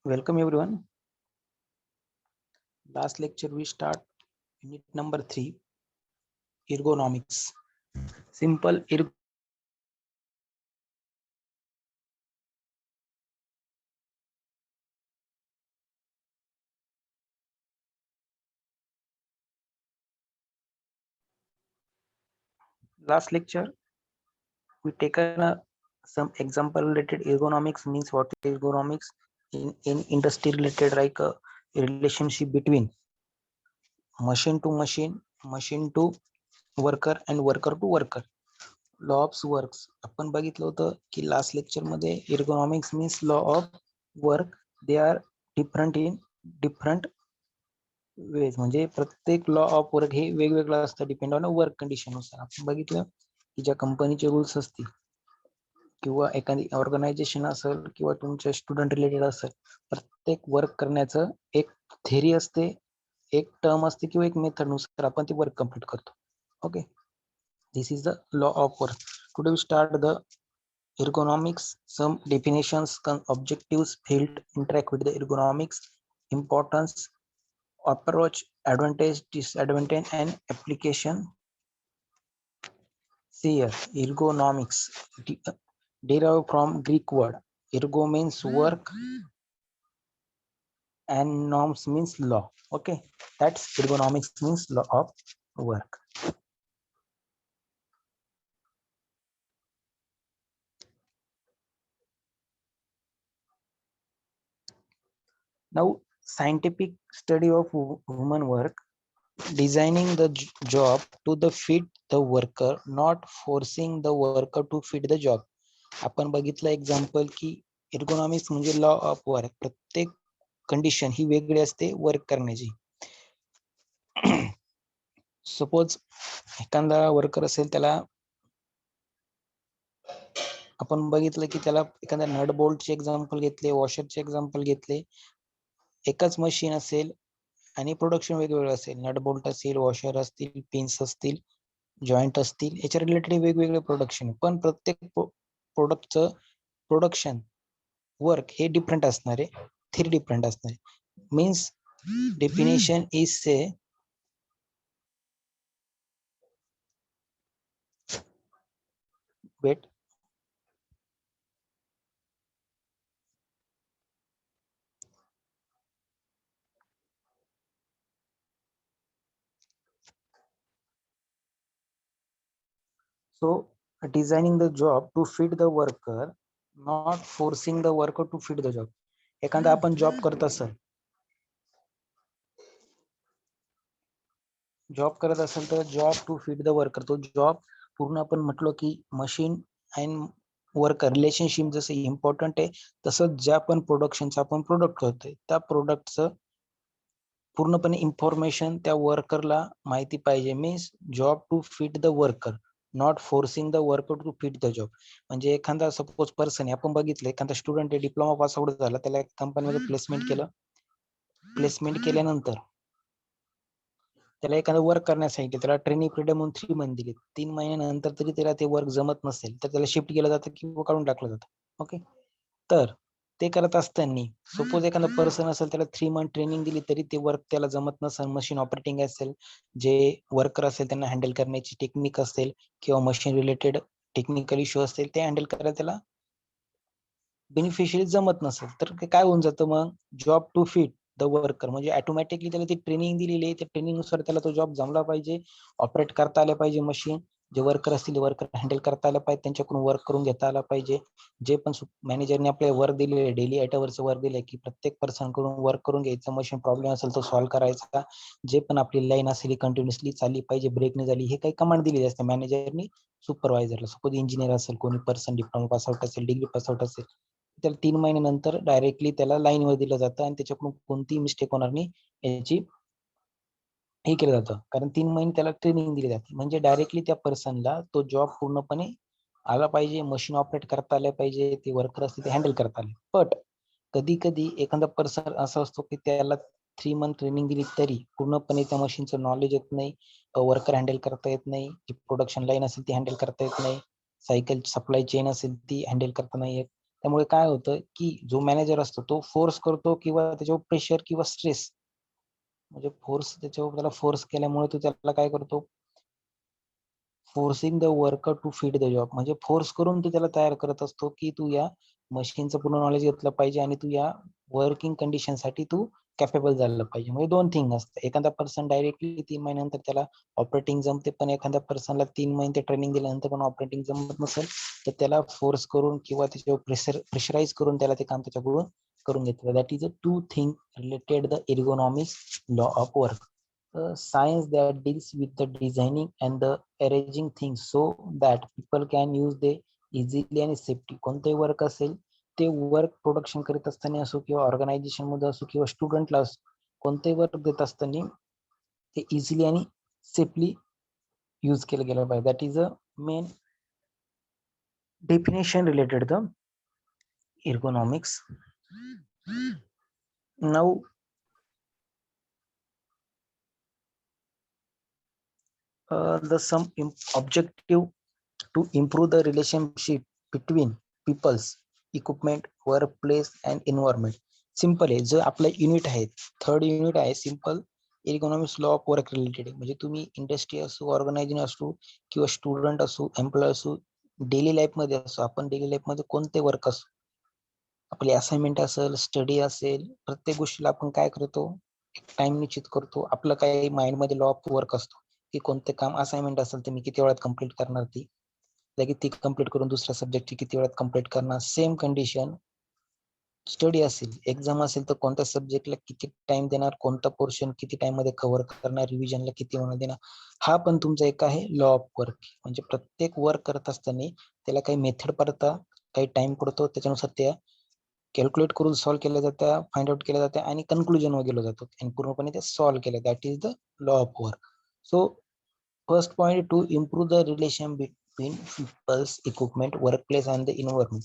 Welcome everyone. Last lecture we start unit number 3, ergonomics. Simple last lecture we taken some example related ergonomics means what is ergonomics in industry related like a relationship between machine to worker and worker to worker. Law of works आपण बघितलं होतं की last lecture मध्ये ergonomics means law of work they are different in different ways म्हणजे प्रत्येक law of work हे वेगवेगळं असतं डिपेंड ऑन वर्क कंडिशन नुसार. आपण बघितलं की ज्या कंपनीचे रूल्स असतील किंवा एखादी ऑर्गनायझेशन असेल किंवा तुमच्या स्टुडंट रिलेटेड असेल, प्रत्येक वर्क करण्याचं एक थेरी असते, एक टर्म असते किंवा एक मेथड नुसार आपण ते वर्क कम्प्लीट करतो. Okay, this is the law of work. Today we start the ergonomics, some definitions, objectives, field, interact with the ergonomics, importance, approach, advantage, disadvantage, and application. See here, ergonomics derived from Greek word. Ergo means work and norms means law. Okay, that's ergonomics means law of work. Now, scientific study of human work, designing the job to the fit the worker, not forcing the worker to fit the job. आपण बघितलं example की ergonomics म्हणजे law of work. प्रत्येक condition ही वेगळी असते work करण्याची. Suppose एखादा worker असेल, त्याला आपण बघितलं की त्याला एखाद्या नट बोल्टचे एक्झाम्पल घेतले, वॉशरचे एक्झाम्पल घेतले. एकच मशीन असेल आणि प्रोडक्शन वेगवेगळं असेल, नट बोल्ट असेल, वॉशर असतील, पिन्स असतील, जॉईंट असतील, याच्या रिलेटेड वेगवेगळे प्रोडक्शन, पण प्रत्येक प्रोडक्टचं प्रोडक्शन वर्क हे डिफरंट असणार आहे, थेरी डिफरंट असणार आहे. Means definition is say wait so designing the job to fit the worker, not forcing the worker to fit the job. एखादा आपण जॉब करत असेल, तर job to fit the worker, तो जॉब पूर्ण आपण म्हटलो की मशीन अँड वर्कर रिलेशनशिप जसं इम्पॉर्टंट आहे, तसंच ज्या पण प्रोडक्शनचं आपण प्रोडक्ट करतोय त्या प्रोडक्टचं पूर्णपणे इन्फॉर्मेशन त्या वर्करला माहिती पाहिजे. Means job to fit the worker, not forcing the worker to fit the job. म्हणजे एखादा सपोज पर्सन आहे, आपण बघितलं एखादा स्टुडंट आहे, डिप्लोमा पास आउट झाला, त्याला कंपनीमध्ये प्लेसमेंट केलं. प्लेसमेंट केल्यानंतर त्याला एखादं वर्क करण्यासाठी त्याला ट्रेनिंग पिरियड म्हणून 3 मंथ दिली. 3 महिन्यानंतर तरी त्याला ते वर्क जमत नसेल तर त्याला शिफ्ट केलं जातं किंवा काढून टाकलं जातं. ओके, तर ते करत असताना सपोज एखादा पर्सन असेल, त्याला 3 मंथ ट्रेनिंग दिली तरी ते वर्क त्याला जमत नसेल, मशीन ऑपरेटिंग असेल, जे वर्कर असेल त्यांना हँडल करण्याची टेक्निक असेल किंवा मशीन रिलेटेड टेक्निकल इश्यू असतील, ते हँडल करायला त्याला बेनिफिशियरी जमत नसेल, तर काय होऊन जातं मग, job to fit the worker म्हणजे ऑटोमॅटिकली त्याला ती ट्रेनिंग दिलेली आहे, त्या ट्रेनिंगनुसार त्याला तो जॉब जमला पाहिजे, ऑपरेट करता आलं पाहिजे, मशीन जे वर्कर असतील वर्कर हँडल करता आलं पाहिजे, त्यांच्याकडून वर्क करून घेता आलं पाहिजे. जे पण मॅनेजरने आपल्याला वर्क दिलेले, डेली 8 अवर्सचं वर्क दिले की प्रत्येक पर्सन कडून वर्क करून घ्यायचं, मशीन प्रॉब्लेम असेल तो सॉल्व्ह करायचा, जे पण आपली लाईन असेल कंटिन्युअसली चालली पाहिजे, ब्रेक नाही झाली, हे काही कमांड दिलेली असते मॅनेजरनी सुपरवायझरला. सपोज इंजिनियर असेल, कोणी पर्सन डिप्लोमा पास आउट असेल, डिग्री पास आउट असेल, त्याला 3 महिन्यानंतर डायरेक्टली त्याला लाईनवर दिलं जातं आणि त्याच्याकडून कोणतीही मिस्टेक होणार नाही याची हे केलं जातं, कारण 3 महिने त्याला ट्रेनिंग दिली जाते. म्हणजे डायरेक्टली त्या पर्सनला तो जॉब पूर्णपणे आला पाहिजे, मशीन ऑपरेट करता आलं पाहिजे, ते वर्कर असते ते हँडल करता आले. बट कधी कधी एखादा पर्सन असा असतो की त्याला 3 मंथ ट्रेनिंग दिली तरी पूर्णपणे त्या मशीनचं नॉलेज येत नाही, वर्कर हँडल करता येत नाही, जी प्रोडक्शन लाईन असेल ती हँडल करता येत नाही, सायकल सप्लाय चेन असेल ती हँडल करता नाही येत, त्यामुळे काय होतं की जो मॅनेजर असतो तो फोर्स करतो किंवा त्याच्यावर प्रेशर किंवा स्ट्रेस म्हणजे त्याच्यावर त्याला फोर्स केल्यामुळे तो त्याला काय करतो, forcing the worker to feed the job म्हणजे फोर्स करून तो त्याला तयार करत असतो की तू या मशीनचं पूर्ण नॉलेज घेतलं पाहिजे आणि तू या वर्किंग कंडिशन साठी तू कॅपेबल झालं पाहिजे. म्हणजे दोन थिंग असतात. एखादा पर्सन डायरेक्टली 3 महिन्यानंतर त्याला ऑपरेटिंग जमते, पण एखाद्या पर्सनला 3 महिने ट्रेनिंग दिल्यानंतर पण ऑपरेटिंग जमत नसेल तर त्याला फोर्स करून किंवा त्याच्यावर प्रेशराईज करून त्याला ते काम त्याच्याकडून करून घेतलं. That is a two thing related the ergonomics law of work. Science that deals with the designing and the arranging things so that people can use they easily आणि सेफ्टी. कोणतेही वर्क असेल ते वर्क प्रोडक्शन करीत असताना असो किंवा organisation मध्ये असो किंवा स्टुडंटला असो, कोणतेही वर्क देत असताना ते इझिली आणि सेफली यूज केलं गेलं पाहिजे. That is a main definition related the ergonomics. Now the some objective to improve the relationship between peoples, equipment, workplace and environment. Simple आहे. जो आपलं युनिट आहे, थर्ड युनिट आहे simple economics law of work related. म्हणजे तुम्ही industry असो, organisation असो किंवा स्टुडंट असो, एम्प्लॉय असो, डेली लाईफ मध्ये असो, आपण डेली लाईफ मध्ये कोणते वर्क असो, आपली असाइनमेंट असेल, स्टडी असेल, प्रत्येक गोष्टीला आपण काय करतो, एक टाइम निश्चित करतो. आपलं काही माइंड मध्ये लॉ ऑफ वर्क असतो की कोणते काम असाइनमेंट असेल तर मी किती वेळात कम्प्लीट करणार, ती लगेच ती कम्प्लीट करून दुसऱ्या सब्जेक्टची किती वेळात कम्प्लीट करणार. सेम कंडिशन स्टडी असेल, एक्झाम असेल तर कोणत्या सब्जेक्टला किती टाइम देणार, कोणता पोर्शन किती टाइम मध्ये कव्हर करणार, रिव्हिजनला किती वेळ देणार. हा पण तुमचा एक आहे लॉ ऑफ वर्क. म्हणजे प्रत्येक वर्क करत असताना त्याला काही मेथड पडता, काही टाइम पडतो, त्याच्यानुसार त्या कॅल्क्युलेट करून सॉल्व्ह केल्या जात्या, फाइंड आउट केल्या जात्या आणि कन्क्लुजन वर गेलो जातो आणि पूर्णपणे ते सॉल्व्ह केलं. That is the law of work. So first point to improve the relation between peoples, equipment, workplace and the environment.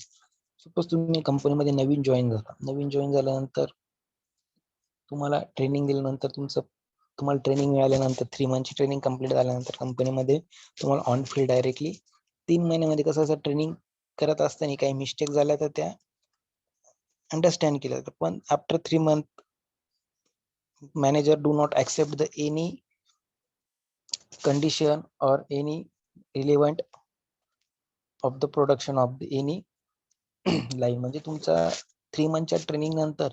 Suppose तुम्ही कंपनीमध्ये नवीन जॉईन झाला, नवीन जॉईन झाल्यानंतर तुम्हाला ट्रेनिंग दिल्यानंतर तुम्हाला ट्रेनिंग मिळाल्यानंतर 3 मंथची ट्रेनिंग कंप्लीट झाल्यानंतर कंपनीमध्ये तुम्हाला ऑन फील्ड डायरेक्टली 3 महिन्यामध्ये कसं असं ट्रेनिंग करत असताना काही मिस्टेक झाल्या तर त्या अंडरस्टँड केलं जातं. पण after 3 month manager do not accept the any condition or any relevant of the production of the any line. म्हणजे तुमचा 3 मंथच्या ट्रेनिंग नंतर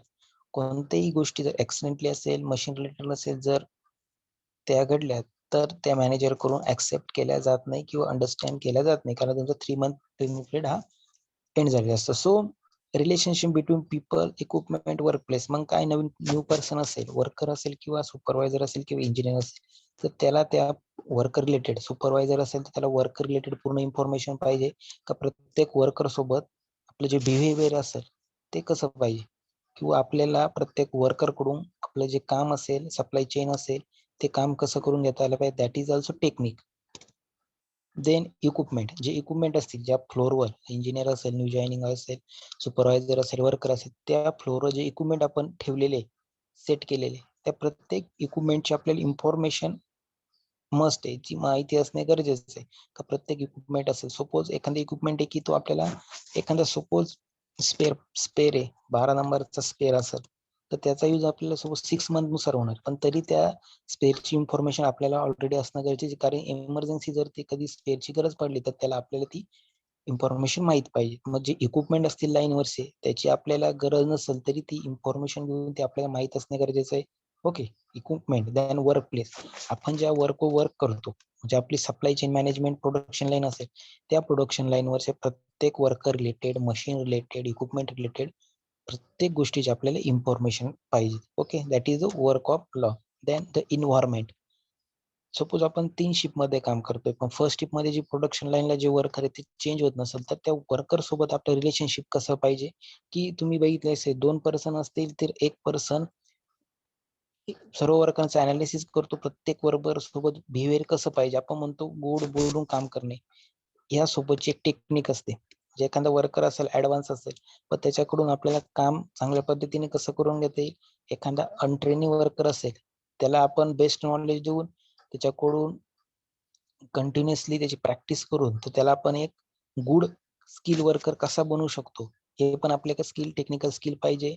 कोणत्याही गोष्टी जर ऍक्सिडेंटली असेल, मशीन रिलेटेड असेल, जर त्या घडल्या तर त्या मॅनेजर कडून ऍक्सेप्ट केल्या जात नाही किंवा अंडरस्टँड केल्या जात नाही, कारण तुमचा 3 मंथ ट्रेनिंग पिरियड हा एंड झालेला असतो. So relationship between people, equipment, work place. मग काय नवीन न्यू पर्सन असेल, वर्कर असेल किंवा सुपरवायझर असेल किंवा इंजिनियर असेल, तर त्याला त्या वर्कर रिलेटेड, सुपरवायझर असेल तर त्याला वर्कर रिलेटेड पूर्ण इन्फॉर्मेशन पाहिजे का प्रत्येक वर्कर सोबत आपलं जे बिहेवियर असेल ते कसं पाहिजे, किंवा आपल्याला प्रत्येक वर्कर कडून आपलं जे काम असेल, सप्लाय चेन असेल, ते काम कसं करून घेता आलं पाहिजे. That is also technique. Then equipment, जे इक्विपमेंट असतील ज्या फ्लोअरवर, इंजिनियर असेल, न्यू जॉईनिंग असेल, सुपरवायझर असेल, वर्कर असेल, त्या फ्लोअरवर जे इक्विपमेंट आपण ठेवलेले, सेट केलेले, त्या प्रत्येक इक्विपमेंटची आपल्याला इन्फॉर्मेशन मस्ट आहे, ची माहिती असणे गरजेचं आहे. का प्रत्येक इक्विपमेंट असेल, सपोज एखादा इक्विपमेंट आहे की तो आपल्याला एखादा सपोज स्पेअर आहे, 12 नंबरचा स्पेअर असेल तर त्याचा यूज आपल्याला सपोज 6 मंथ नुसार होणार, पण तरी त्या स्पेअरची इन्फॉर्मेशन आपल्याला ऑलरेडी असणं गरजेचं आहे, कारण इमर्जन्सी जर ती कधी स्पेअरची गरज पडली तर त्याला आपल्याला ती इन्फॉर्मेशन माहित पाहिजे. मग जे इक्विपमेंट असतील लाईनवरचे त्याची आपल्याला गरज नसेल तरी ती इन्फॉर्मेशन घेऊन ते आपल्याला माहित असणे गरजेचं आहे. Okay, equipment. Then work place, आपण ज्या वर्क करतो, म्हणजे आपली supply chain management production line असेल, त्या प्रोडक्शन लाईनवरचे प्रत्येक worker related, machine related, equipment related प्रत्येक गोष्टीची आपल्याला इन्फॉर्मेशन पाहिजे. Okay, that is the work of law. Then the environment. Suppose आपण 3 शिफ्ट मध्ये काम करतोय, पण फर्स्ट शिफ्ट मध्ये जी प्रोडक्शन लाईनला जे वर्कर आहे ते चेंज होत नसेल तर त्या वर्कर सोबत आपलं रिलेशनशिप कसं पाहिजे, की तुम्ही बघितलं असेल 2 पर्सन असतील तर एक पर्सन सर्व वर्करांचं अनालिसिस करतो, प्रत्येक वर्कर सोबत बिहेवियर कसं पाहिजे. आपण म्हणतो गोड बोलून काम करणे, या सोबतची एक टेक्निक असते. जे एखादा वर्कर असेल, ऍडव्हान्स असेल, पण त्याच्याकडून आपल्याला काम चांगल्या पद्धतीने कसं करून घेता येईल. एखादा अनट्रेनिंग वर्कर असेल, त्याला आपण बेस्ट नॉलेज देऊन त्याच्याकडून कंटिन्युअसली त्याची प्रॅक्टिस करून तर त्याला आपण एक गुड स्किल वर्कर कसा बनवू शकतो, हे पण आपल्याकडे स्किल, टेक्निकल स्किल पाहिजे.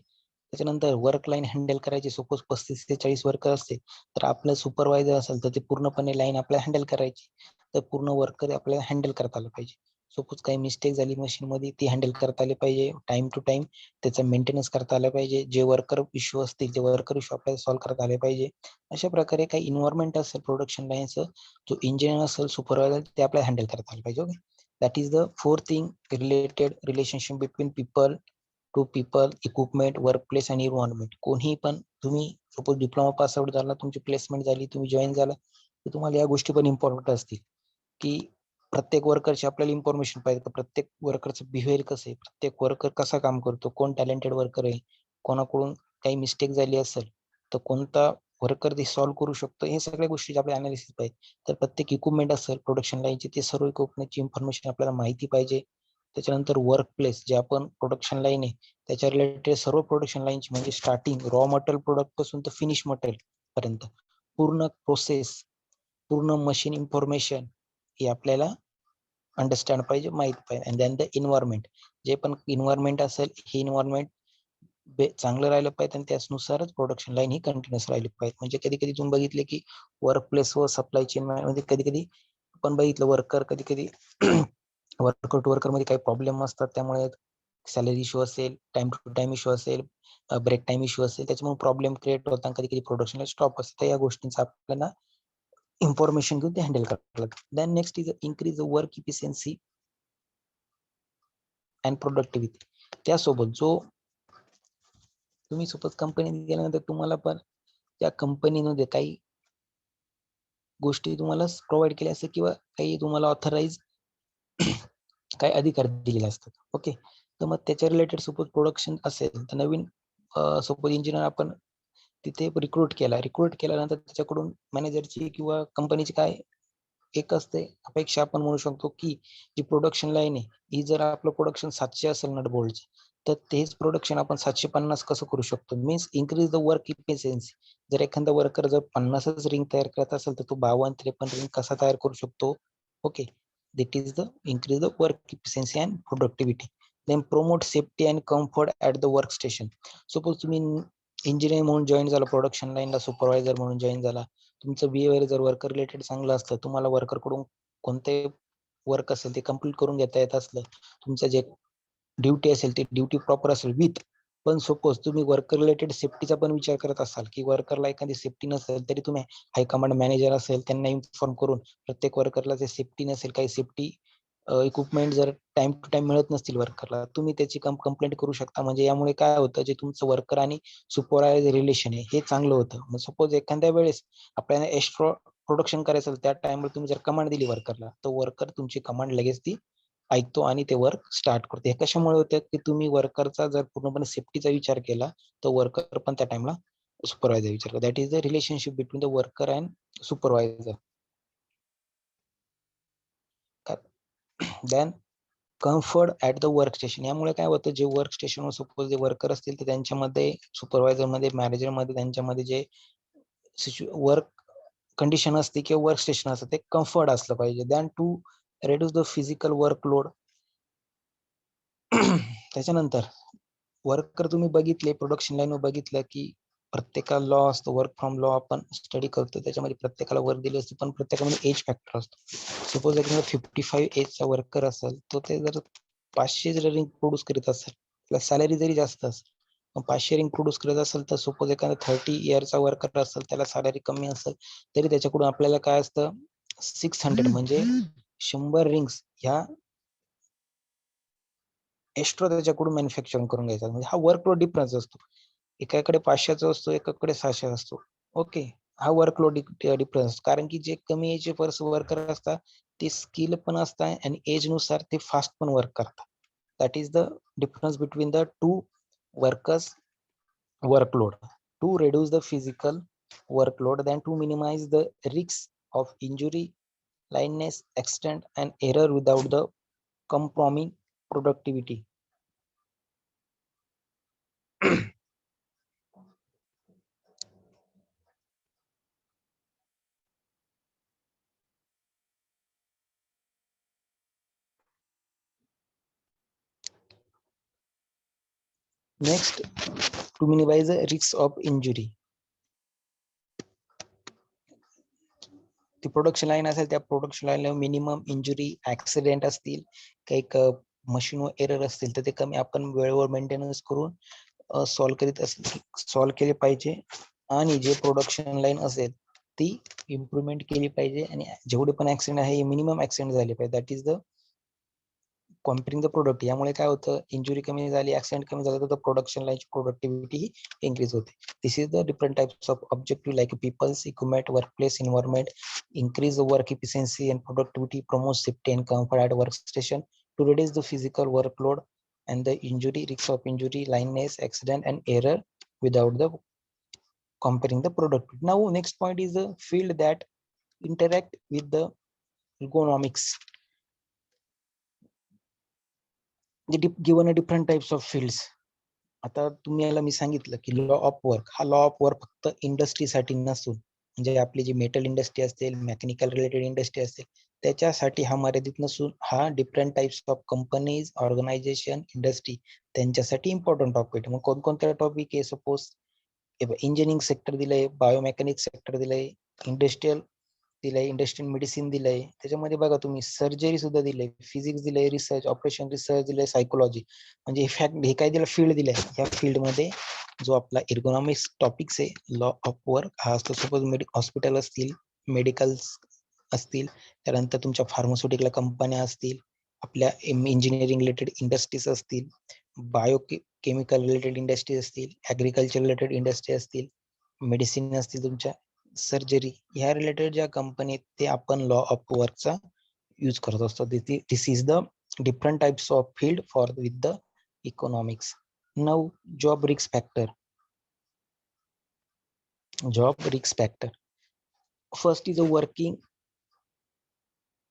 त्याच्यानंतर वर्क लाईन हँडल करायची. सपोज 35 ते 40 वर्कर असते, तर आपलं सुपरवायझर असेल तर ते पूर्णपणे लाईन आपल्याला हँडल करायची. तर पूर्ण वर्कर आपल्याला हँडल करता आलं पाहिजे. सपोज काही मिस्टेक झाली मशीन मध्ये, ती हँडल करता आली पाहिजे. टाइम टू टाइम त्याचा मेंटेनन्स करता आला पाहिजे. जे वर्कर इश्यू असतील ते वर्कर इश्यू आपल्याला सॉल्व्ह करता आले पाहिजे. अशा प्रकारे काही इन्व्हायरमेंट असेल प्रोडक्शन लाईनचं, जो इंजिनियर असेल, सुपरवायझर, ते आपल्याला हँडल करता आलं पाहिजे. Okay, that is the fourth thing related relationship between people to people, equipment, work place आणि इन्व्हायरमेंट. कोणीही पण, तुम्ही सपोज डिप्लोमा पास आउट झाला, तुमची प्लेसमेंट झाली, तुम्ही जॉईन झाला, तर तुम्हाला या गोष्टी पण इम्पॉर्टंट असतील की प्रत्येक वर्करची आपल्याला इन्फॉर्मेशन पाहिजे. प्रत्येक वर्करचं बिहेवियर कसं आहे, प्रत्येक वर्कर कसा काम करतो, कोण टॅलेंटेड वर्कर आहे, कोणाकडून काही मिस्टेक झाली असेल तर कोणता वर्कर ते सॉल्व्ह करू शकतो, हे सगळ्या गोष्टी आपल्या अनालिसिस पाहिजे. तर प्रत्येक इक्विपमेंट असेल प्रोडक्शन लाईनची, ते सर्व इक्विपमेंटची इन्फॉर्मेशन आपल्याला माहिती पाहिजे. त्याच्यानंतर वर्क प्लेस, जे आपण प्रोडक्शन लाईन आहे त्याच्या रिलेटेड सर्व प्रोडक्शन लाईनची, म्हणजे स्टार्टिंग रॉ मटेरियल प्रोडक्ट पासून तर फिनिश मटेरियल पर्यंत पूर्ण प्रोसेस, पूर्ण मशीन इन्फॉर्मेशन ही आपल्याला अंडरस्टँड पाहिजे, माहित पाहिजे. अँड देन द इन्व्हायरमेंट, जे पण इन्व्हायरमेंट असेल, हे इन्व्हायरमेंट चांगलं राहिलं पाहिजे आणि त्यानुसारच प्रोडक्शन लाईन ही कंटिन्युअस राहिली पाहिजे. म्हणजे कधी कधी तुम्ही बघितले की वर्क प्लेस व सप्लाय चेन म्हणजे कधी कधी आपण बघितलं वर्कर कधी कधी वर्कर टू वर्कर मध्ये काही प्रॉब्लेम असतात, त्यामुळे सॅलरी इश्यू असेल, टाइम टू टाइम इश्यू असेल, ब्रेक टाइम इश्यू असेल, त्याच्यामुळे प्रॉब्लेम क्रिएट होतात. कधी कधी प्रोडक्शनला स्टॉप असते. तर या गोष्टींचा आपल्याला इन्फॉर्मेशन घेऊन ते हँडल करावं लागतं. Then next is increase the work efficiency and productivity. त्यासोबत जो तुम्ही सपोज कंपनीत गेल्यानंतर तुम्हाला पण त्या कंपनीमध्ये काही गोष्टी तुम्हाला प्रोव्हाइड केल्या असतात किंवा काही तुम्हाला ऑथराइज काही अधिकार दिलेले असतात. ओके, तर मग त्याच्या रिलेटेड सपोज प्रोडक्शन असेल तर नवीन सपोज इंजिनियर आपण तिथे रिक्रूट केल्यानंतर त्याच्याकडून मॅनेजरची किंवा कंपनीची काय एक असते अपेक्षा, आपण म्हणू शकतो की जी प्रोडक्शन लाईन आहे ही, जर आपलं प्रोडक्शन 700 असेल नट बोल्टचं, तर तेच प्रोडक्शन आपण 750 कसं करू शकतो, means increase the work efficiency. जर एखादा वर्कर जर 50च रिंग तयार करत असेल तर तो 52-53 रिंग कसा तयार करू शकतो. Okay, that is the increase the work efficiency and productivity. Then promote safety and comfort at the workstation. Suppose तुम्ही इंजिनियर म्हणून जॉईन झाला, प्रोडक्शन लाईनला सुपरवायझर म्हणून जॉईन झाला, तुमचं बिहेवियर जर वर्कर रिलेटेड चांगलं असतं, तुम्हाला वर्कर कडून कोणते वर्क असेल ते कम्प्लीट करून घेता येत असलं, तुमचं जे ड्युटी असेल ते ड्युटी प्रॉपर असेल विथ, पण सपोज तुम्ही वर्कर रिलेटेड सेफ्टीचा पण विचार करत असाल की वर्करला एखादी सेफ्टी नसेल, तरी तुम्ही हायकमांड मॅनेजर असेल त्यांना इन्फॉर्म करून प्रत्येक वर्करला जे सेफ्टी नसेल, काही सेफ्टी इक्विपमेंट जर टाइम टू टाइम मिळत नसतील वर्करला, तुम्ही त्याची कंप्लेंट करू शकता. म्हणजे यामुळे काय होतं, जे तुमचं वर्कर आणि सुपरवायझर रिलेशन आहे हे चांगलं होतं. मग सपोज एखाद्या वेळेस आपल्याला एक्स्ट्रा प्रोडक्शन करायचं, त्या टाइमला तुम्ही जर कमांड दिली वर्करला, तर वर्कर तुमची कमांड लगेच ती ऐकतो आणि ते वर्क स्टार्ट करतो. हे कशामुळे होतं की तुम्ही वर्करचा जर पूर्णपणे सेफ्टीचा विचार केला, तर वर्कर पण त्या टाइमला सुपरवायझर विचार करतो. That is the relationship between the worker and supervisor. Then comfort at the work station. यामुळे काय होतं, जे वर्क स्टेशनवर सपोज जे वर्कर असतील तर त्यांच्यामध्ये, सुपरवायझर मध्ये, मॅनेजर मध्ये, त्यांच्यामध्ये जे वर्क कंडिशन असते किंवा वर्क स्टेशन असतं ते कम्फर्ट असलं पाहिजे. Then to reduce the physical workload. त्याच्यानंतर वर्कर तुम्ही बघितले, प्रोडक्शन लाईनवर बघितलं की प्रत्येकाला लॉ असतो, वर्क फ्रॉम लॉ आपण स्टडी करतो, त्याच्यामध्ये प्रत्येकाला वर्क दिली असते, पण प्रत्येकामध्ये एज फॅक्टर असतो. सपोज एखादा 55 एजचा वर्कर असेल, तो ते जर 500 जर रिंग प्रोड्यूस करीत असेल, त्याला सॅलरी जरी जास्त असेल, मग 500 रिंग प्रोड्यूस करत असेल, तर सपोज एखादा 30 इयरचा वर्कर असेल, त्याला सॅलरी कमी असेल, तरी त्याच्याकडून आपल्याला काय असतं, 600 म्हणजे 100 रिंग्स ह्या एक्स्ट्रा त्याच्याकडून मॅन्युफॅक्चरिंग करून घ्यायचा. म्हणजे हा वर्कलोड डिफरन्स असतो. एकाकडे 500चा असतो, एकाकडे 600 असतो. ओके, हा वर्कलोड डिफरन्स, कारण की जे कमी एज वर्कर असतात ते स्किल पण असतात आणि एज नुसार ते फास्ट पण वर्क करतात. That is the difference between the two workers workload. To reduce the physical workload, then to minimize the risks of injury, lioness, accident and error without the compromising productivity. Next, to minimise the risk of injury. ती production line असेल, त्या production लाईनला minimum injury, accident असतील, काही मशीनवर error असतील, तर ते कमी आपण वेळेवर मेंटेनन्स करून सॉल्व्ह केले पाहिजे. आणि जे प्रोडक्शन लाईन असेल ती इम्प्रुव्हमेंट केली पाहिजे. आणि जेवढे पण ऍक्सिडेंट आहे, मिनिमम ऍक्सिडेंट झाले पाहिजे. That is the comparing the product. यामुळे काय होतं, इंजुरी कमी झाली, ऍक्सिडेंट कमी झाला, तर प्रोडक्शन लाईनची प्रोडक्टिव्हिटी इन्क्रीज होते. This is the different types of objective like peoples, equipment, workplace environment, increase the work efficiency and productivity, promote safety and comfort at workstation to reduce the physical workload and the injury risks of injury, lioness, accident and error without the comparing the product. Now next point is the field that interact with the ergonomics. Given a different types of fields. आता तुम्ही याला मी सांगितलं की law of work, हा law of work फक्त इंडस्ट्रीसाठी नसून, म्हणजे आपली जी मेटल इंडस्ट्री असेल, मेकॅनिकल रिलेटेड इंडस्ट्री असेल, त्याच्यासाठी हा मर्यादित नसून हा different types of companies, organisation, industry त्यांच्यासाठी इम्पॉर्टंट टॉपिक. मग कोणकोणत्या टॉपिक आहे? सपोज इंजिनिअरिंग सेक्टर दिलंय, बायोमेकॅनिक्स सेक्टर दिलंय, इंडस्ट्रियल दिलंय, इंडस्ट्रियल मेडिसिन दिलंय, त्याच्यामध्ये बघा तुम्ही सर्जरी सुद्धा दिलंय, फिजिक्स दिलंय, रिसर्च, ऑपरेशन रिसर्च दिलंय, सायकोलॉजी, म्हणजे फॅक्ट हे काय दिलं, फील्ड दिलंय. या फील्ड मध्ये जो आपला इर्गोनॉमिक्स टॉपिक्स आहे, लॉ ऑफ वर्क हा असतो. सपोज हॉस्पिटल असतील, मेडिकल्स असतील, त्यानंतर तुमच्या फार्मास्युटिकल कंपन्या असतील, आपल्या इंजिनिअरिंग रिलेटेड इंडस्ट्रीज असतील, बायो केमिकल रिलेटेड इंडस्ट्री असतील, ऍग्रिकल्चर रिलेटेड इंडस्ट्री असतील, मेडिसिन असतील, तुमच्या सर्जरी ह्या रिलेटेड ज्या कंपनी ते आपण लॉ ऑफ वर्कचा यूज करत असतो. This is the different types of field for with the economics. Now job risk factor. Job risk factor first is a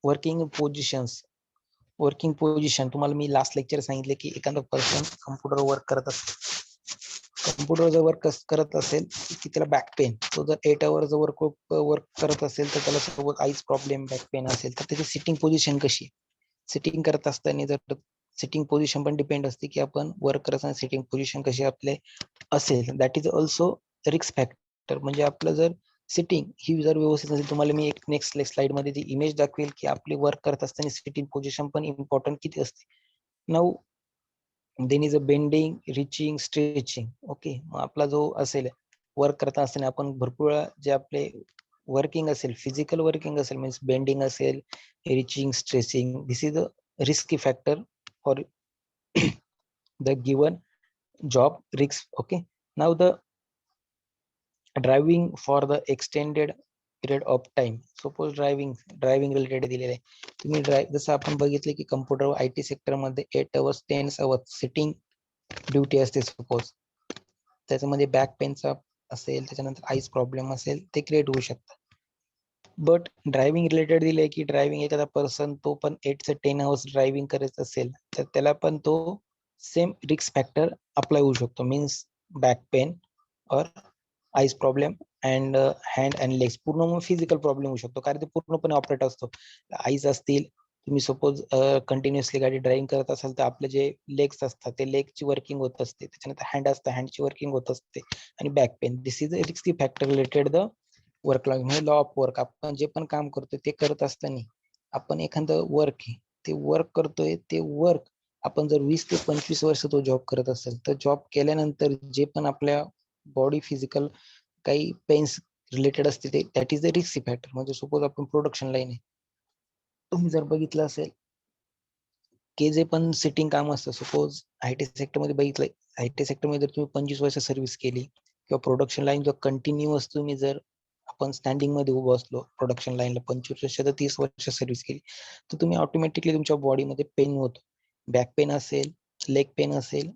working positions. Working position तुम्हाला मी last lecture सांगितले की एखादा person computer work करत असेल, computer जर work करत असेल की त्याला बॅक पेन, तो जर 8 आवर्स वर्क करत असेल तर त्याला सोबत आईज प्रॉब्लेम, बॅक पेन असेल तर त्याची सिटिंग पोझिशन कशी, सिटिंग करत असताना जर सिटिंग पोझिशन पण डिपेंड असते की आपण वर्क करत असताना सिटिंग पोझिशन कशी आपले असेल. That is also risk factor. म्हणजे आपलं जर सिटिंग ही जर व्यवस्थित नसेल, तुम्हाला मी एक नेक्स्ट स्लाइड मध्ये ती इमेज दाखवेल की आपली वर्क करत असताना सिटिंग पोझिशन पण इम्पॉर्टंट किती असते. Now then is a bending, reaching, stretching. Okay, मग आपला जो असेल वर्क करता असताना आपण भरपूर जे आपले वर्किंग असेल, फिजिकल वर्किंग असेल, मीन्स बेंडिंग असेल, reaching, stretching, this is a risky factor for the given job risks. Okay, now the driving for the extended period of time. Suppose driving related दिलेलं आहे. तुम्ही जसं आपण बघितले की कम्प्युटर IT सेक्टर मध्ये 8 आवर्स 10 आवर्स सिटिंग ड्युटी असते. Suppose त्याच्यामध्ये बॅक पेनचा असेल, त्याच्यानंतर आईज प्रॉब्लेम असेल, ते क्रिएट होऊ शकतात. बट ड्रायव्हिंग रिलेटेड दिलंय की ड्रायव्हिंग एखादा पर्सन तो पण 8 ते 10 आवर्स ड्रायव्हिंग करत असेल तर त्याला पण तो सेम रिस्क फॅक्टर अप्लाय होऊ शकतो. मीन्स बॅक पेन और eyes problem and hand and legs, पूर्ण फिजिकल प्रॉब्लेम होऊ शकतो, कारण ते पूर्णपणे ऑपरेट असतो. आईज असतील, तुम्ही सपोज कंटिन्युअसली गाडी ड्रायव्हिंग करत असाल तर आपले जे लेग्स असतात ते लेगची वर्किंग होत असते, त्याच्यानंतर हँड असतं, हँडची वर्किंग होत असते, आणि back pain. This is a risky factor related the work life. म्हणजे लॉ ऑफ वर्क, आपण जे पण काम करतोय ते करत असताना आपण एखादं वर्क आहे ते वर्क करतोय, ते वर्क आपण जर 20 ते 25 वर्ष तो जॉब करत असेल तर जॉब केल्यानंतर जे पण आपल्या बॉडी फिजिकल काही पेन्स रिलेटेड असते ते that is the risky factor. म्हणजे सपोज आपण प्रोडक्शन लाईन आहे, तुम्ही जर बघितलं असेल की जे पण सिटिंग काम असतं, सपोज IT सेक्टर मध्ये बघितलंय, IT सेक्टर मध्ये जर तुम्ही 25 वर्ष सर्व्हिस केली किंवा प्रोडक्शन लाईन जर कंटिन्युअस तुम्ही जर आपण स्टँडिंग मध्ये उभं असलो प्रोडक्शन लाईनला 25 वर्ष तर 30 वर्ष सर्व्हिस केली तर तुम्ही ऑटोमॅटिकली तुमच्या बॉडीमध्ये पेन होतो. बॅक पेन असेल, लेग पेन असेल,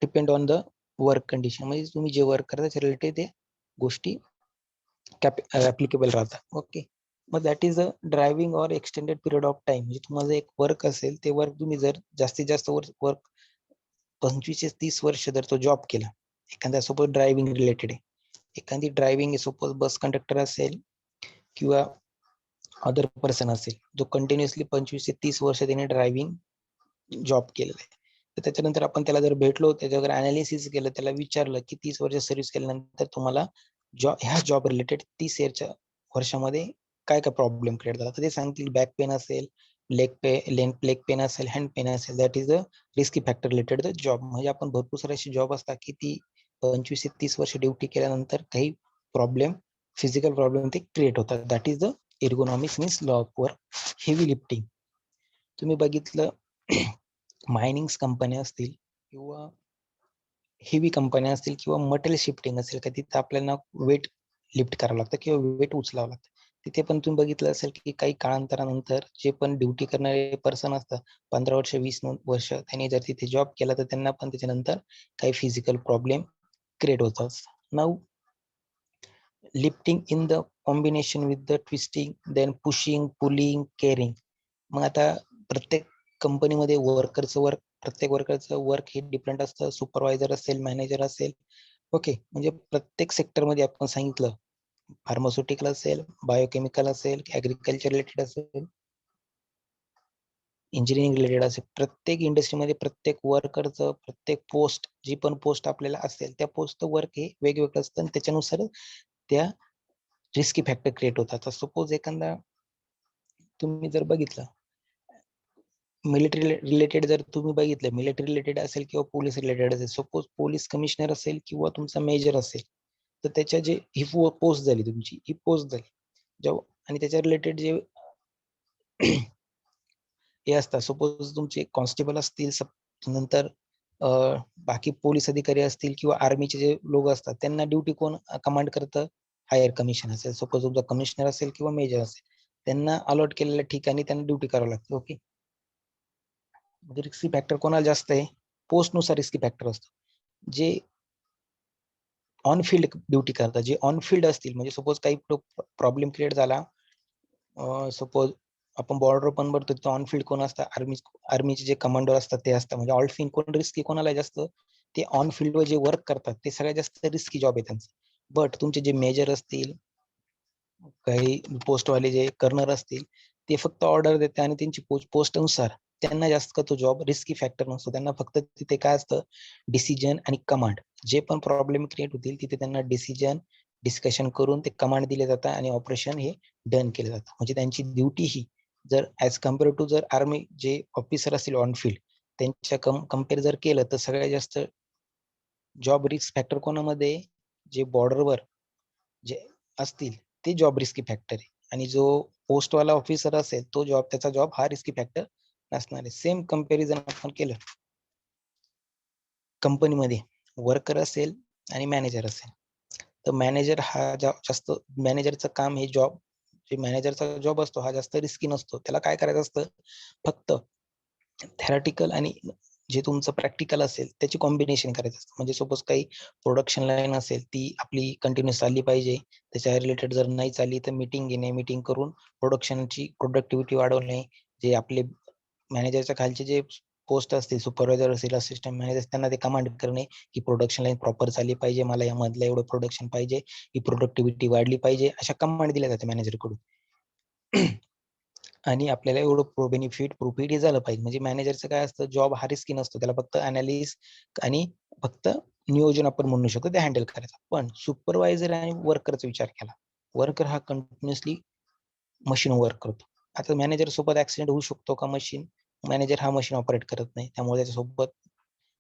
depend on the work condition. म्हणजे तुम्ही जे वर्क करता त्या रिलेटेड ते गोष्टी ऍप्लिकेबल राहतात. ओके, मग that is a driving or extended period of time. म्हणजे तुम्हाला एक वर्क असेल ते वर्क तुम्ही जर जास्तीत जास्त वर्क 25 ते 30 वर्ष जर तो जॉब केला, एखाद्या सोबत ड्रायव्हिंग रिलेटेड आहे, एखादी ड्रायव्हिंग सपोज बस कंडक्टर असेल किंवा अदर पर्सन असेल जो कंटिन्युअसली 25 ते 30 वर्ष त्याने ड्रायव्हिंग जॉब केलेला आहे, तर त्याच्यानंतर आपण त्याला जर भेटलो, त्याच्यावर अनालिसिस केलं, त्याला विचारलं की 30 वर्ष सर्व्हिस केल्यानंतर तुम्हाला ह्या जॉब रिलेटेड 30 वर्षामध्ये काय काय प्रॉब्लेम क्रिएट झाला, तर ते सांगतील बॅक पेन असेल, लेग पेन असेल, हँड पेन असेल, that is a risky factor related the job. म्हणजे आपण भरपूर सारे असे जॉब असतात की ती 25 ते 30 वर्ष ड्युटी केल्यानंतर काही प्रॉब्लेम, फिजिकल प्रॉब्लेम ते क्रिएट होतात. That is the ergonomics means law of work. Heavy lifting तुम्ही बघितलं, मायनिंग कंपन्या असतील किंवा हेवी कंपन्या असतील किंवा मटेरियल शिफ्टिंग असेल, का तिथं आपल्याला वेट लिफ्ट करावं लागतं किंवा वेट उचलावं लागतं. तिथे पण तुम्ही बघितलं असेल की काही काळांतरानंतर जे पण ड्युटी करणारे पर्सन असतात, 15 वर्ष 20 वर्ष त्यांनी जर तिथे जॉब केला, तर त्यांना पण त्याच्यानंतर काही फिजिकल प्रॉब्लेम क्रिएट होतात. Now lifting in the combination with the twisting, then pushing, pulling, carrying. मग आता प्रत्येक कंपनीमध्ये प्रत्येक वर्करचं वर्क हे डिफरंट असतं. सुपरवायझर असेल, मॅनेजर असेल, ओके. म्हणजे प्रत्येक सेक्टरमध्ये आपण सांगितलं, फार्मास्युटिकल असेल, बायोकेमिकल असेल, ऍग्रिकल्चर रिलेटेड असेल, इंजिनिअरिंग रिलेटेड असेल, प्रत्येक इंडस्ट्रीमध्ये प्रत्येक वर्करचं प्रत्येक पोस्ट, जी पण पोस्ट आपल्याला असेल त्या पोस्टचं वर्क हे वेगवेगळं असतं आणि त्याच्यानुसार त्या रिस्की फॅक्टर क्रिएट होतात. सपोज एखादा तुम्ही जर बघितलं, मिलिटरी रिलेटेड जर तुम्ही बघितलं, मिलिटरी रिलेटेड असेल किंवा पोलीस रिलेटेड असेल, सपोज पोलीस कमिशनर असेल किंवा तुमचा मेजर असेल, तर त्याच्या जे ही पोस्ट झाली तुमची, ही पोस्ट झाली जेव्हा, आणि त्याच्या रिलेटेड जे हे असतात, सपोज तुमचे कॉन्स्टेबल असतील, नंतर बाकी पोलीस अधिकारी असतील किंवा आर्मीचे जे लोक असतात, त्यांना ड्युटी कोण कमांड करतं? हायर कमिशन असेल. सपोज तुमचा कमिशनर असेल किंवा मेजर असेल, त्यांना अलॉट केलेल्या ठिकाणी त्यांना ड्युटी करावं लागते. ओके. म्हणजे रिस्की फॅक्टर कोणाला जास्त आहे? पोस्टनुसार रिस्की फॅक्टर असतो. जे ऑन फील्ड ड्युटी करतात, जे ऑन फील्ड असतील, म्हणजे सपोज काही प्रॉब्लेम क्रिएट झाला, सपोज आपण बॉर्डर पण भरतो, तिथं ऑन फील्ड कोण असतात? आर्मीचे जे कमांडर असतात ते असतात. म्हणजे ऑन फील्ड कोण रिस्की कोणाला जास्त? ते ऑन फील्डवर जे वर्क करतात ते सगळ्यात जास्त रिस्की जॉब आहे त्यांचं. बट तुमचे जे मेजर असतील, काही पोस्टवाले जे कर्नर असतील, ते फक्त ऑर्डर देते आणि त्यांची पोस्टनुसार त्यांना जास्त तो जॉब रिस्की फॅक्टर नसतो. त्यांना फक्त तिथे काय असतं? डिसिजन आणि कमांड. जे पण प्रॉब्लेम क्रिएट होतील तिथे त्यांना डिस्कशन करून ते कमांड दिले जातात आणि ऑपरेशन हे डन केलं जातं. म्हणजे त्यांची ड्युटी ही जर ॲज कम्पेअर टू जर आर्मी जे ऑफिसर असतील ऑन फील्ड, त्यांच्या कम्पेअर जर केलं, तर सगळ्यात जास्त जॉब रिस्क फॅक्टर कोणामध्ये? जे बॉर्डरवर जे असतील ते जॉब रिस्की फॅक्टर आहे. आणि जो पोस्टवाला ऑफिसर असेल, तो त्याचा जॉब हा रिस्की फॅक्टर नसणार आहे. सेम कंपॅरिझन आपण केलं कंपनीमध्ये, वर्कर असेल आणि मॅनेजर असेल, तर मॅनेजर हा जास्त, मॅनेजरचं काम हे जे मॅनेजरचा जॉब असतो हा जास्त रिस्की नसतो. त्याला काय करायचं असतं? फक्त थेरॅटिकल आणि जे तुमचं प्रॅक्टिकल असेल त्याची कॉम्बिनेशन करायचं असतं. म्हणजे सपोज काही प्रोडक्शन लाईन असेल, ती आपली कंटिन्युअस चालली पाहिजे. त्याच्या रिलेटेड जर नाही चालली, तर मीटिंग घेणे, मीटिंग करून प्रोडक्शनची प्रोडक्टिव्हिटी वाढवणे. जे आपले मॅनेजरच्या खालचे जे पोस्ट असतील, सुपरवायझर असेल, असिस्टंट मॅनेजर, त्यांना ते कमांड करणे की प्रोडक्शन लाईन प्रॉपर चालली पाहिजे, मला यामधलं एवढं प्रोडक्शन पाहिजे, ही प्रोडक्टिव्हिटी वाढली पाहिजे, अशा कमांड दिल्या जाते मॅनेजरकडून. आणि आपल्याला एवढं बेनिफिट प्रॉफिट हे झालं पाहिजे. म्हणजे मॅनेजरचं काय असतं? जॉब हा रिस्की नसतो. त्याला फक्त अनालिसिस आणि फक्त नियोजन आपण म्हणू शकतो ते हँडल करायचं. पण सुपरवायझर आणि वर्करचा विचार केला, वर्कर हा कंटिन्युअसली मशीन वर्क करतो. आता मॅनेजर सोबत ऍक्सिडेंट होऊ शकतो का? मॅनेजर हा मशीन ऑपरेट करत नाही, त्यामुळे त्याच्यासोबत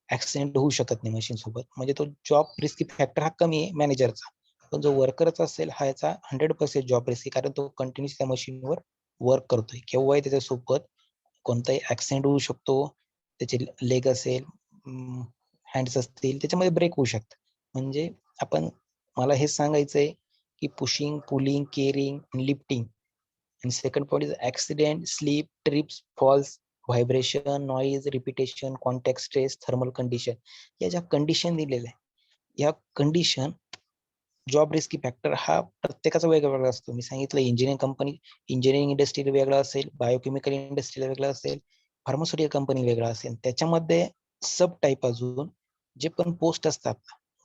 ऍक्सिडेंट होऊ शकत नाही मशीन सोबत. म्हणजे तो जॉब रिस्की फॅक्टर हा कमी आहे मॅनेजरचा. पण जो वर्करचा असेल हा याचा 100% जॉब रिस्की, कारण तो कंटिन्युअस त्या मशीनवर वर्क करतोय. केव्हाही त्याच्यासोबत कोणताही ऍक्सिडेंट होऊ शकतो. त्याचे लेग असेल, हँड्स असतील, त्याच्यामध्ये ब्रेक होऊ शकतात. म्हणजे मला हेच सांगायचंय की पुशिंग, पुलिंग, केअरिंग, लिफ्टिंग, आणि second point is accident, slip, trips, falls, vibration, noise, repetition, contact stress, thermal condition. या ज्या कंडिशन दिलेल्या आहे, या कंडिशन जॉब रिस्की फॅक्टर हा प्रत्येकाचा वेगवेगळा असतो. मी सांगितलं इंजिनिअरिंग इंडस्ट्रीला वेगळा असेल, बायोकेमिकल इंडस्ट्रीला वेगळा असेल, फार्मास्युटिकल कंपनी वेगळा असेल. त्याच्यामध्ये सब टाईप अजून जे पण पोस्ट असतात,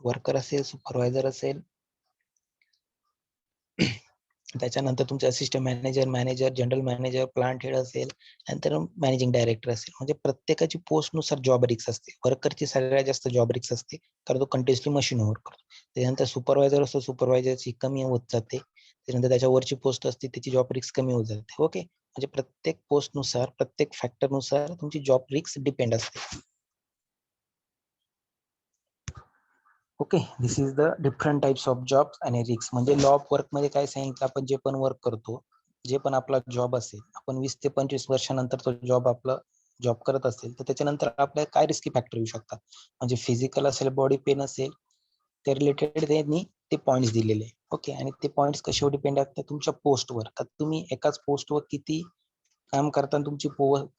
वर्कर असेल, सुपरवायझर असेल, त्याच्यानंतर तुमचे assistant manager, general manager, plant head असेल, नंतर मॅनेजिंग डायरेक्टर असेल. म्हणजे प्रत्येकाची पोस्टनुसार जॉब रिक्स असते. वर्करची सगळ्यात जास्त जॉब रिक्स असते, कारण तो कंटिन्युअसली मशीन वर्क करतो. त्याच्यानंतर सुपरवायझर असतो, सुपरवायझरची कमी होत जाते. त्याच्यानंतर त्याच्यावरची पोस्ट असते, त्याची जॉब रिक्स कमी होत जाते. ओके, म्हणजे प्रत्येक पोस्टनुसार, प्रत्येक फॅक्टरनुसार तुमची जॉब रिक्स डिपेंड असते. Okay, this is the different types of jobs आणि रिक्स. म्हणजे लॉ ऑफ वर्क मध्ये काय सांगितलं, आपण जे पण वर्क करतो, जे पण आपला जॉब असेल, आपण 20 ते 25 वर्षानंतर तो जॉब करत असेल, तर त्याच्यानंतर आपल्याला काय रिस्की फॅक्टर येऊ शकतात. म्हणजे फिजिकल असेल, बॉडी पेन असेल, त्या रिलेटेड त्यांनी ते पॉईंट्स दिलेले. ओके, आणि ते पॉईंट्स कशावर डिपेंड असतात, तुमच्या पोस्टवर. का तुम्ही एकाच पोस्टवर किती काम करताना तुमची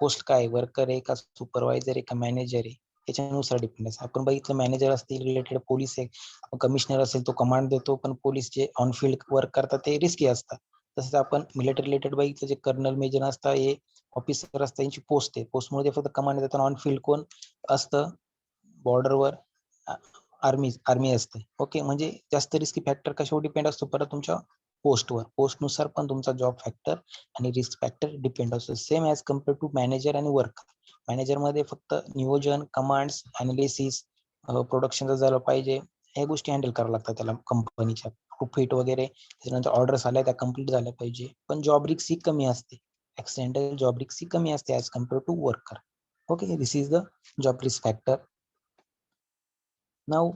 पोस्ट काय, वर्कर आहे का, सुपरवायझर आहे का, मॅनेजर आहे, त्याच्यानुसार डिपेंड असतं. आपण बघितलं, मॅनेजर असतील रिलेटेड पोलीस आहे, कमिशनर असेल तो कमांड देतो, पण पोलीस जे ऑन फील्ड वर्क करतात ते रिस्की असतात. तसंच आपण मिलिटरी रिलेटेड बघितलं, जे कर्नल मेजर असतात, हे ऑफिसर असतात, त्यांची पोस्ट आहे. पोस्टमध्ये फक्त कमांड देतात. ऑन फील्ड कोण असतं, बॉर्डरवर आर्मी असते. ओके, म्हणजे जास्त रिस्की फॅक्टर कशावर डिपेंड असतो, परत तुमच्या पोस्टनुसार पण तुमचा जॉब फॅक्टर आणि रिस्क फॅक्टर डिपेंड असतो. Same as compare to manager आणि वर्कर. मॅनेजरमध्ये फक्त नियोजन, कमांड्स, अनालिसिस, प्रोडक्शन झालं पाहिजे, ह्या गोष्टी हँडल कराव्या लागतात त्याला कंपनीच्या. फिट वगैरे, त्याच्यानंतर ऑर्डर्स आल्या त्या कम्प्लीट झाल्या पाहिजे. पण जॉब रिस्क ही कमी असते, ऍक्सिडेंटल जॉब रिस्क ही कमी असते as compare to worker. Okay, this is the job risk factor. Now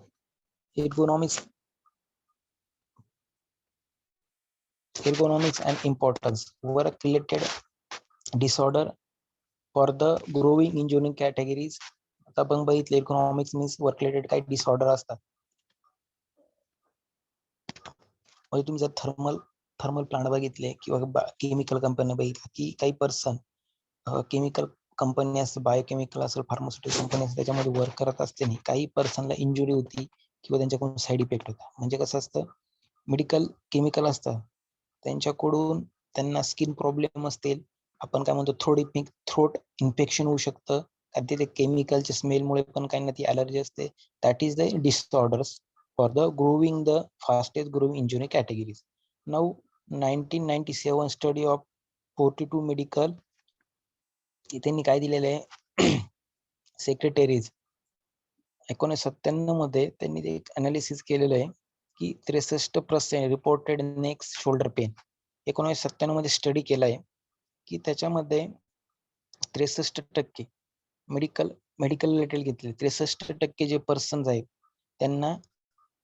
ergonomics and importance. Work related disorder for the growing engineering categories. आता आपण बघितलं, इकॉनॉमिक्स मीन्स वर्क रिलेटेड काही डिसऑर्डर असतात. म्हणजे तुम्ही जर थर्मल प्लांट बघितले किंवा केमिकल कंपनी बघितली, की काही पर्सन केमिकल कंपनी असते, बायोकेमिकल असेल, फार्मास्युटिकल कंपनी असते, त्याच्यामध्ये वर्क करत असते, काही पर्सनला इंजुरी होती किंवा त्यांच्याकडून साईड इफेक्ट होता. म्हणजे कसं असतं, मेडिकल केमिकल असतं, त्यांच्याकडून त्यांना स्किन प्रॉब्लेम असतील, आपण काय म्हणतो थ्रोट इन्फेक्शन होऊ शकतं, कारण ते केमिकलच्या स्मेलमुळे पण काही ना ती अलर्जी असते. That is the disorders for the fastest growing injury categories. Now 1997 study of 42 medical, त्यांनी काय दिलेलं आहे, सेक्रेटरीज 1997 मध्ये त्यांनी एक अनालिसिस केलेलं आहे, की 63% रिपोर्टेड नेक शोल्डर पेन. 1997 मध्ये स्टडी केलाय, की त्याच्यामध्ये 63% मेडिकल रिलेटेड घेतले. 63% जे पर्सन आहेत त्यांना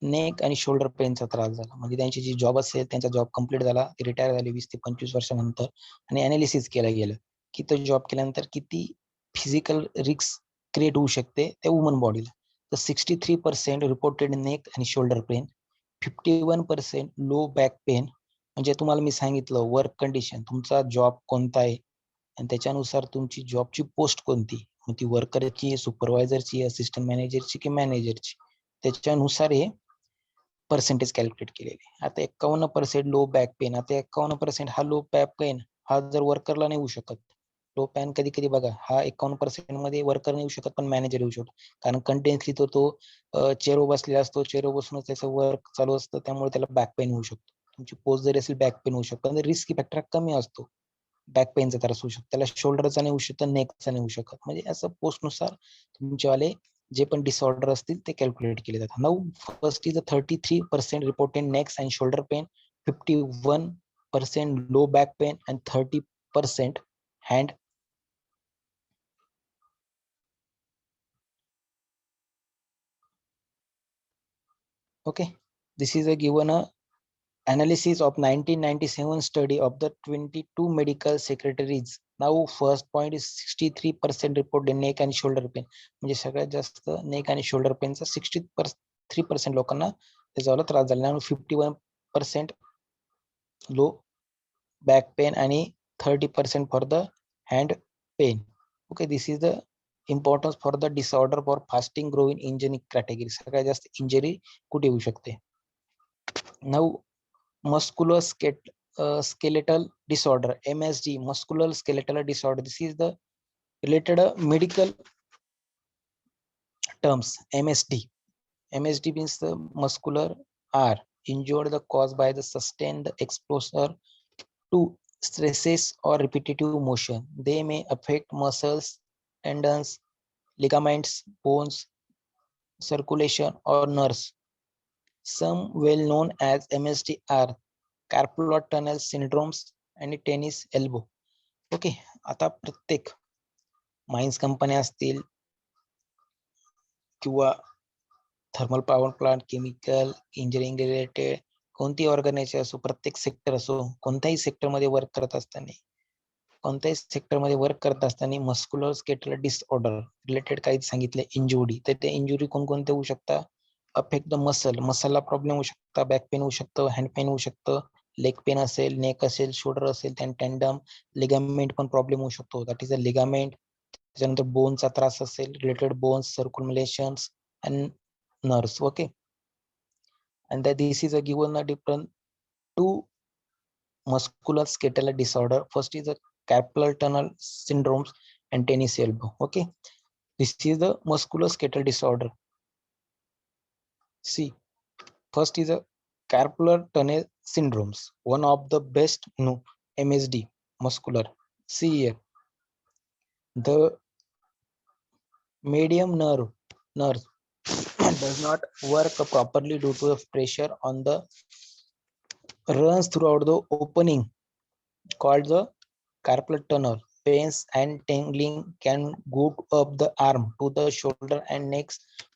नेक आणि शोल्डर पेनचा त्रास झाला. म्हणजे त्यांची जी जॉब असेल, त्यांचा जॉब कम्प्लीट झाला, ते रिटायर झाले 20 ते 25 वर्षानंतर, आणि अनालिसिस केलं गेलं, की तो जॉब केल्यानंतर किती फिजिकल रिस्क क्रिएट होऊ शकते त्या वुमन बॉडीला. तर 63% रिपोर्टेड नेक आणि shoulder pain, 51% low back pain. म्हणजे तुम्हाला मी सांगितलं, वर्क कंडिशन, तुमचा जॉब कोणता आहे आणि त्याच्यानुसार तुमची जॉबची पोस्ट कोणती, मग ती वर्करची, सुपरवायझरची, असिस्टंट मॅनेजरची की मॅनेजरची, त्याच्यानुसार हे पर्सेंटेज कॅल्क्युलेट केलेले. आता 51% लो बॅक पेन. आता 51% हा लो बॅक पेन हा जर वर्करला नाही होऊ शकत. लो पॅन कधी कधी बघा, हा 51% मध्ये वर्कर नाही येऊ शकत, पण मॅनेजर येऊ शकतो, कारण कंटिन्युअसली तो चेअरवर बसलेला असतो, चेअरवर बसूनच त्याचं वर्क चालू असतं, त्यामुळे त्याला बॅक पेन होऊ शकतो. तुमची पोस्ट जरी असेल, बॅक पेन होऊ शकतो, पण रिस्की फॅक्टर कमी असतो. बॅक पेनचा त्रास होऊ शकतो, त्याला शोल्डरचा नाही होऊ शकत, नेकचा नाही होऊ शकत. म्हणजे असं पोस्टनुसार तुमच्यावाले जे पण डिसऑर्डर असतील ते कॅल्क्युलेट केले जातात. Now first is 33% reported next and shoulder pain, 51% low back pain and 30% hand. Okay, this is a given a analysis of 1997 study of the 22 medical secretaries. Now first point is 63% reported neck and shoulder pain. म्हणजे सगळ्यात जास्त neck आणि shoulder पेनचा 63% लोकांना त्याचा त्रास झाला. 51% low back pain आणि 30% for the hand pain. Okay, this is the importance for the disorder for fasting growing injury category. सगळ्यात जास्त इंजरी कुठे येऊ शकते. Now muscular skeletal disorder, MSD, muscular skeletal disorder. This is the related medical terms. MSD means the muscular R. injured the caused by the sustained exposure to stresses or repetitive motion. They may affect muscles, tendons, ligaments, bones, circulation, or nerves. Some well known as MSD are carpal tunnel syndromes आणि tennis elbow. Okay, आता प्रत्येक mines कंपन्या असतील किंवा thermal power plant, chemical engineering related कोणती organisation असो, प्रत्येक sector असो, कोणत्याही सेक्टरमध्ये वर्क करत असताना मस्क्युलर स्केलेटल डिसऑर्डर रिलेटेड काही सांगितले, इंजुरी, तर ते इंजुरी कोणकोणते होऊ शकतात? अफेक्ट द मसलला प्रॉब्लेम होऊ शकता, बॅक पेन होऊ शकतं, हँड पेन होऊ शकतं, लेग पेन असेल, नेक असेल, शोल्डर असेल, टेंडम, लिगामेंट पण प्रॉब्लेम होऊ शकतो, दॅट इज अ लिगामेंट. त्याच्यानंतर बोनचा त्रास असेल, related bones, circulations and nerves. Okay, and that this is a given a different two muscular skeletal disorder. First is a carpal tunnel syndromes and tennis elbow. Okay, this is the muscular skeletal disorder. See, first is a carpal tunnel syndromes, one of the best MSD muscular. See here, the medium nerve does not work properly due to the pressure on the runs throughout the opening called the carpal tunnel. Pains and tingling can go up the arm to the shoulder and neck,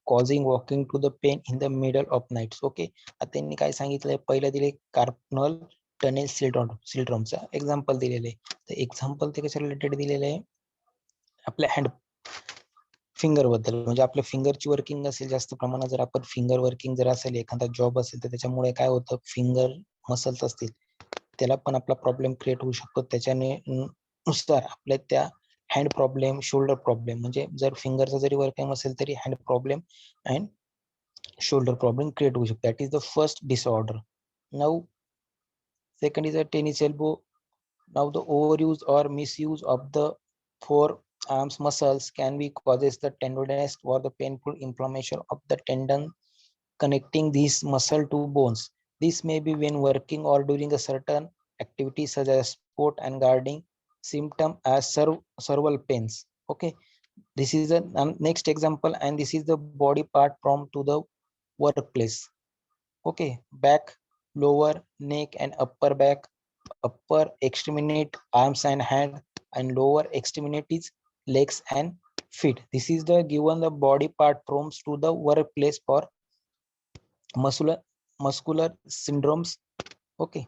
causing walking to the pain in the middle of nights. Okay, आता त्यांनी काय सांगितलंय, पहिलं दिले carpel tunnel सिंड्रोमचा example दिलेले. तर example ते कशा रिलेटेड दिलेले आहे, आपल्या हँड फिंगर बद्दल. म्हणजे आपल्या फिंगरची वर्किंग असेल जास्त प्रमाणात, जर आपण फिंगर वर्किंग जर असेल, एखादा जॉब असेल, तर त्याच्यामुळे काय होतं, फिंगर मसल्स असतील त्याला पण आपला प्रॉब्लेम क्रिएट होऊ शकतो. त्याच्याने नुसार आपल्या त्या हँड प्रॉब्लेम, शोल्डर प्रॉब्लेम, म्हणजे जर फिंगरचा जरी वर्किंग असेल तरी hand problem and shoulder problem create होऊ शकतो. That is the first disorder. Now second is a tennis elbow. Now the overuse or misuse of the forearms muscles can be causes the tenderness or the painful inflammation of the tendon connecting these muscle to bones. This may be when working or during a certain activity such as sport and guarding. Symptom as cervical pains. Okay, this is the next example, and this is the body part from to the workplace. Okay, back, lower neck and upper back, upper extremity, arms and hand, and lower extremities, legs and feet. This is the given the body part from to the workplace for muscular syndromes. Okay,